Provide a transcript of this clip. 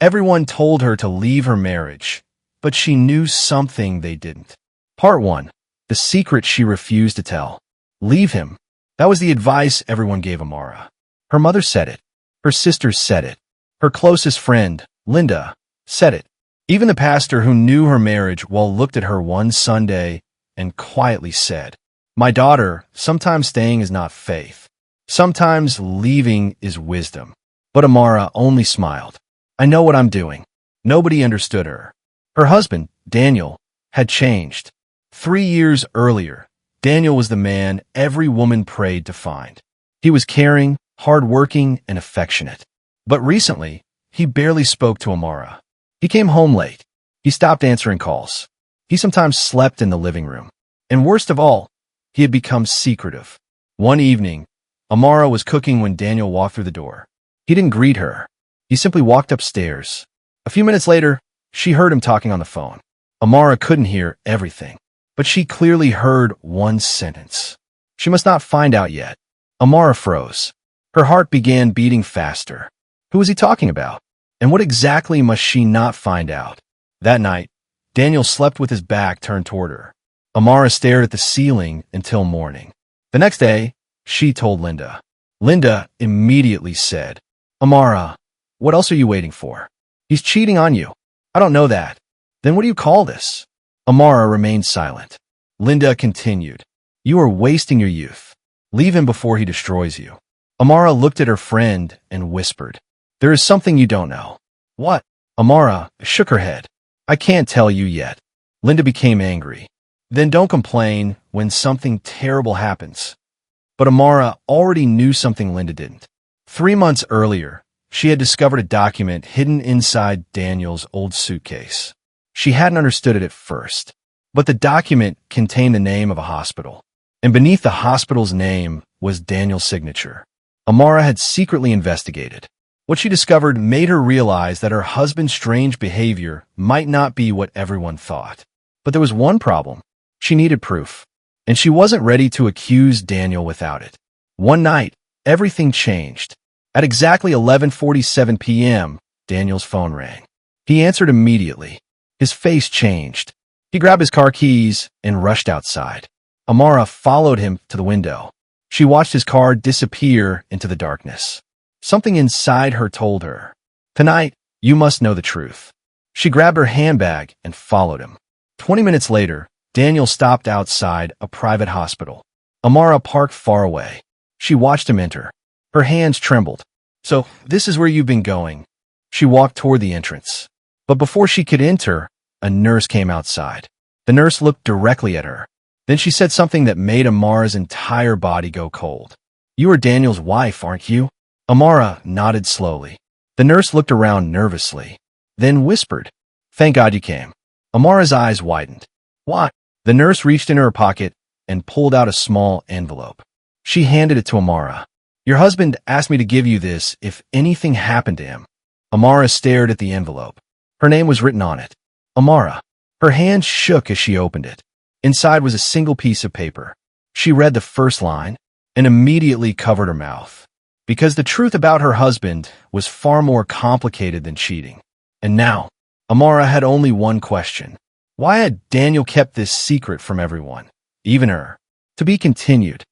Everyone told her to leave her marriage, but she knew something they didn't. Part 1. The secret she refused to tell. Leave him. That was the advice everyone gave Amara. Her mother said it. Her sisters said it. Her closest friend, Linda, said it. Even the pastor who knew her marriage well looked at her one Sunday and quietly said, "My daughter, sometimes staying is not faith. Sometimes leaving is wisdom." But Amara only smiled. "I know what I'm doing." Nobody understood her. Her husband, Daniel, had changed. 3 years earlier, Daniel was the man every woman prayed to find. He was caring, hardworking, and affectionate. But recently, he barely spoke to Amara. He came home late. He stopped answering calls. He sometimes slept in the living room. And worst of all, he had become secretive. One evening, Amara was cooking when Daniel walked through the door. He didn't greet her. He simply walked upstairs. A few minutes later, she heard him talking on the phone. Amara couldn't hear everything, but she clearly heard one sentence. She must not find out yet. Amara froze. Her heart began beating faster. Who was he talking about? And what exactly must she not find out? That night, Daniel slept with his back turned toward her. Amara stared at the ceiling until morning. The next day, she told Linda. Linda immediately said, "Amara, what else are you waiting for? He's cheating on you." "I don't know that." "Then what do you call this?" Amara remained silent. Linda continued, "You are wasting your youth. Leave him before he destroys you." Amara looked at her friend and whispered, "There is something you don't know." "What?" Amara shook her head. "I can't tell you yet." Linda became angry. "Then don't complain when something terrible happens." But Amara already knew something Linda didn't. 3 months earlier, she had discovered a document hidden inside Daniel's old suitcase. She hadn't understood it at first, but the document contained the name of a hospital, and beneath the hospital's name was Daniel's signature. Amara had secretly investigated. What she discovered made her realize that her husband's strange behavior might not be what everyone thought. But there was one problem. She needed proof, and she wasn't ready to accuse Daniel without it. One night, everything changed. At exactly 11:47 p.m., Daniel's phone rang. He answered immediately. His face changed. He grabbed his car keys and rushed outside. Amara followed him to the window. She watched his car disappear into the darkness. Something inside her told her, "Tonight, you must know the truth." She grabbed her handbag and followed him. 20 minutes later, Daniel stopped outside a private hospital. Amara parked far away. She watched him enter. Her hands trembled. "So, this is where you've been going." She walked toward the entrance. But before she could enter, a nurse came outside. The nurse looked directly at her. Then she said something that made Amara's entire body go cold. "You are Daniel's wife, aren't you?" Amara nodded slowly. The nurse looked around nervously, then whispered, "Thank God you came." Amara's eyes widened. "Why?" The nurse reached into her pocket and pulled out a small envelope. She handed it to Amara. "Your husband asked me to give you this if anything happened to him." Amara stared at the envelope. Her name was written on it. Amara. Her hand shook as she opened it. Inside was a single piece of paper. She read the first line and immediately covered her mouth. Because the truth about her husband was far more complicated than cheating. And now, Amara had only one question. Why had Daniel kept this secret from everyone, even her? To be continued.